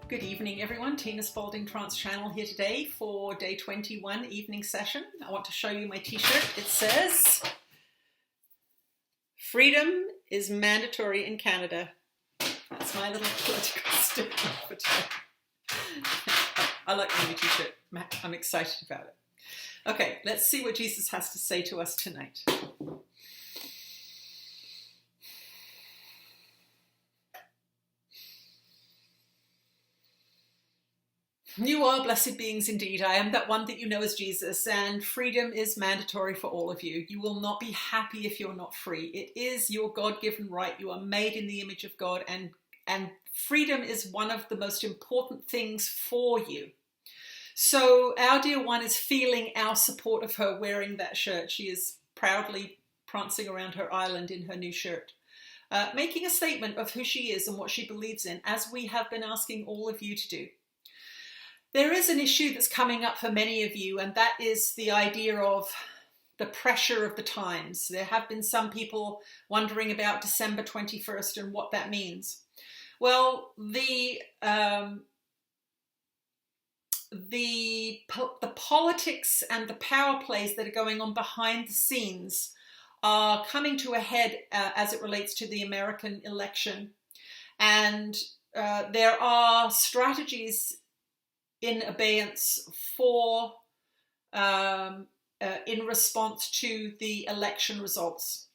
Good evening, everyone. Tina Spalding Trance Channel here today for day 21 evening session. I want to show you my t-shirt. It says, "Freedom is mandatory in Canada." That's my little political statement for today. I like my new t-shirt. I'm excited about it. Okay, let's see what Jesus has to say to us tonight. You are blessed beings indeed. I am that one that you know as Jesus, and freedom is mandatory for all of you. You will not be happy if you're not free. It is your God-given right. You are made in the image of God, and freedom is one of the most important things for you. So our dear one is feeling our support of her wearing that shirt. She is proudly prancing around her island in her new shirt, making a statement of who she is and what she believes in, as we have been asking all of you to do. There is an issue that's coming up for many of you, and that is the idea of the pressure of the times. There have been some people wondering about December 21st and what that means. Well, the politics and the power plays that are going on behind the scenes are coming to a head as it relates to the American election. And there are strategies in abeyance for in response to the election results.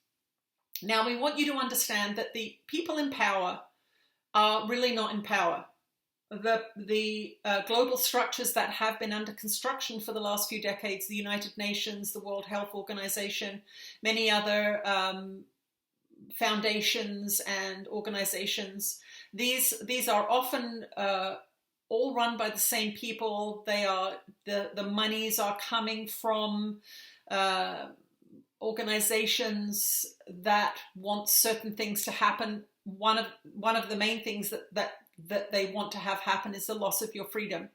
Now, we want you to understand that the people in power are really not in power. The global structures that have been under construction for the last few decades, the United Nations, the World Health Organization, many other foundations and organizations, these are often all run by the same people. They are the monies are coming from organizations that want certain things to happen. One of the main things that they want to have happen is the loss of your freedom.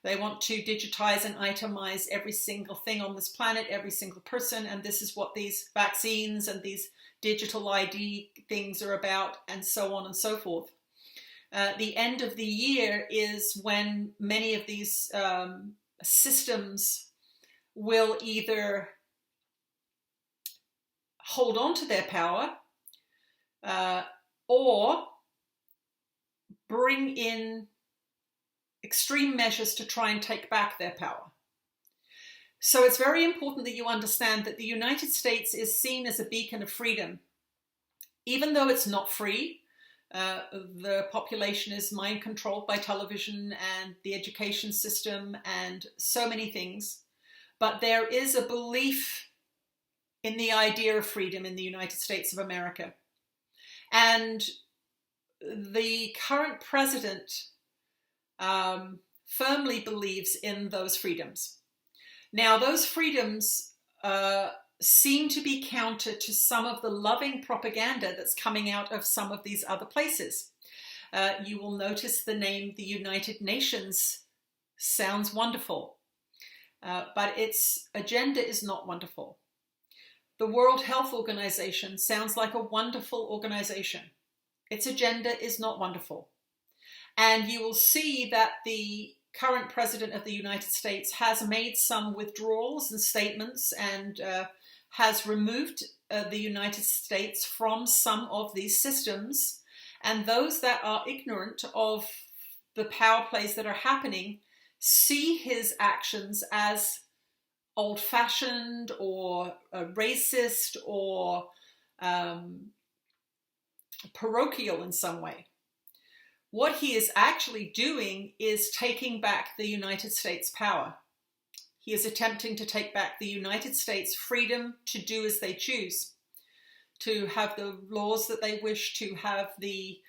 They want to digitize and itemize every single thing on this planet, every single person, and this is what these vaccines and these digital ID things are about, and so on and so forth. The end of the year is when many of these systems will either hold on to their power or bring in extreme measures to try and take back their power. So it's very important that you understand that the United States is seen as a beacon of freedom. Even though it's not free, the population is mind controlled by television and the education system and so many things. But there is a belief in the idea of freedom in the United States of America. And the current president firmly believes in those freedoms. Now, those freedoms seem to be counter to some of the loving propaganda that's coming out of some of these other places. You will notice the name the United Nations sounds wonderful, but its agenda is not wonderful. The World Health Organization sounds like a wonderful organization. Its agenda is not wonderful. And you will see that the current president of the United States has made some withdrawals and statements and has removed the United States from some of these systems. And those that are ignorant of the power plays that are happening see his actions as old-fashioned or racist or parochial in some way. What he is actually doing is taking back the United States power. He is attempting to take back the United States freedom to do as they choose, to have the laws that they wish, to have the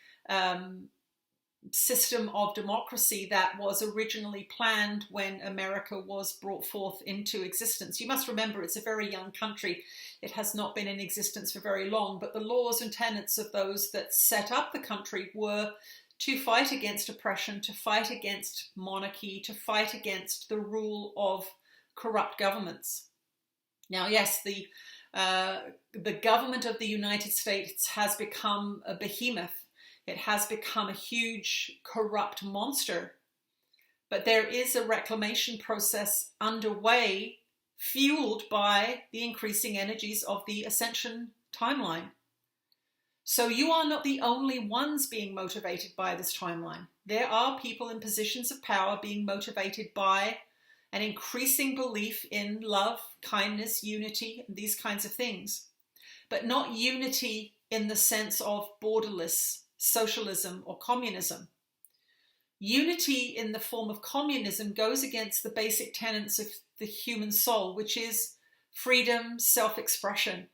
system of democracy that was originally planned when America was brought forth into existence. You must remember it's a very young country. It has not been in existence for very long, but the laws and tenets of those that set up the country were to fight against oppression, to fight against monarchy, to fight against the rule of corrupt governments. Now, yes, the government of the United States has become a behemoth. It has become a huge corrupt monster. But there is a reclamation process underway, fueled by the increasing energies of the ascension timeline. So you are not the only ones being motivated by this timeline. There are people in positions of power being motivated by an increasing belief in love, kindness, unity, and these kinds of things. But not unity in the sense of borderless socialism or communism. Unity in the form of communism goes against the basic tenets of the human soul, which is freedom, self-expression,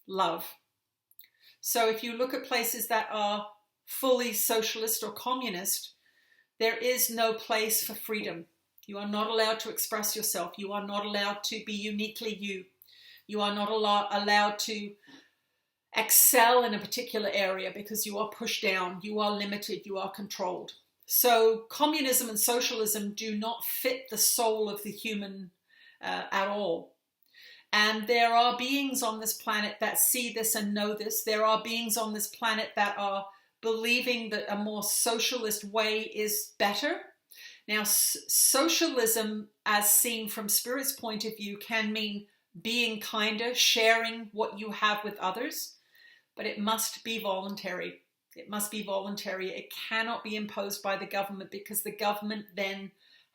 love. So if you look at places that are fully socialist or communist, there is no place for freedom. You are not allowed to express yourself. You are not allowed to be uniquely you. You are not allowed to excel in a particular area because you are pushed down, you are limited, you are controlled. So communism and socialism do not fit the soul of the human at all. And there are beings on this planet that see this and know this. There are beings on this planet that are believing that a more socialist way is better. Now, socialism, as seen from Spirit's point of view, can mean being kinder, sharing what you have with others, but it must be voluntary. It must be voluntary. It cannot be imposed by the government, because the government then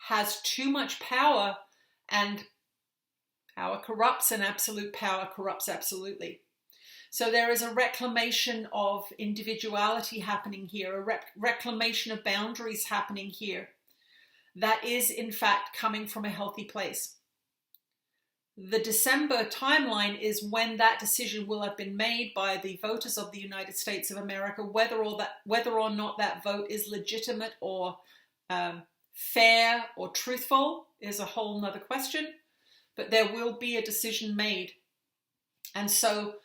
has too much power, and power corrupts, and absolute power corrupts absolutely. So there is a reclamation of individuality happening here, a reclamation of boundaries happening here that is in fact coming from a healthy place. The December timeline is when that decision will have been made by the voters of the United States of America, whether or not that vote is legitimate or fair or truthful is a whole nother question, but there will be a decision made. And so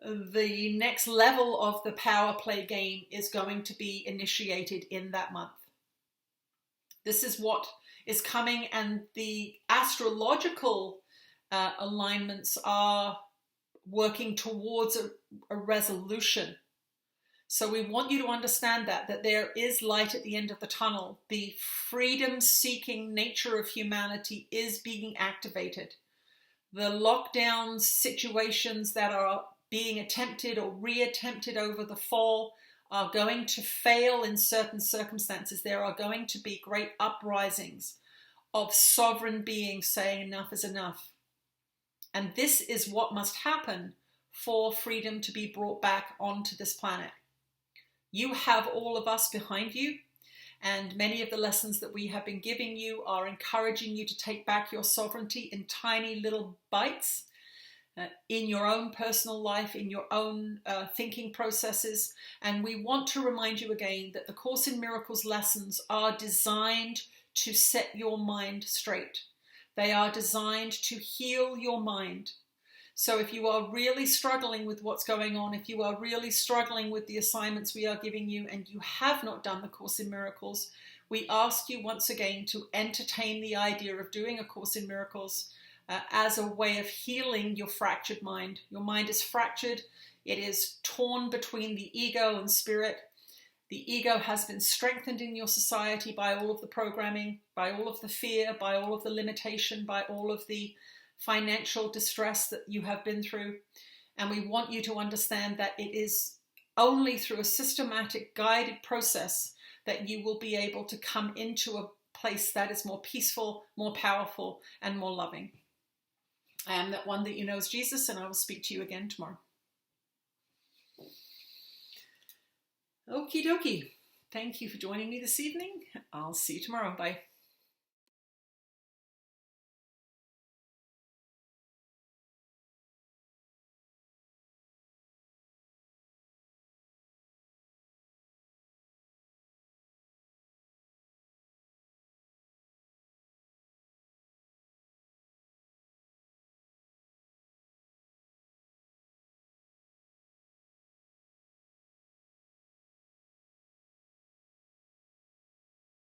the next level of the power play game is going to be initiated in that month. This is what is coming, and the astrological alignments are working towards a resolution. So we want you to understand that there is light at the end of the tunnel. The freedom-seeking nature of humanity is being activated. The lockdowns, situations that are being attempted or re-attempted over the fall are going to fail in certain circumstances. There are going to be great uprisings of sovereign beings saying enough is enough. And this is what must happen for freedom to be brought back onto this planet. You have all of us behind you, and many of the lessons that we have been giving you are encouraging you to take back your sovereignty in tiny little bites, in your own personal life, in your own thinking processes. And we want to remind you again that the Course in Miracles lessons are designed to set your mind straight. They are designed to heal your mind. So if you are really struggling with what's going on, if you are really struggling with the assignments we are giving you, and you have not done the Course in Miracles, we ask you once again to entertain the idea of doing a Course in Miracles as a way of healing your fractured mind. Your mind is fractured. It is torn between the ego and spirit. The ego has been strengthened in your society by all of the programming, by all of the fear, by all of the limitation, by all of the financial distress that you have been through. And we want you to understand that it is only through a systematic, guided process that you will be able to come into a place that is more peaceful, more powerful, and more loving. I am that one that you know as Jesus, and I will speak to you again tomorrow. Okie dokie. Thank you for joining me this evening. I'll see you tomorrow. Bye.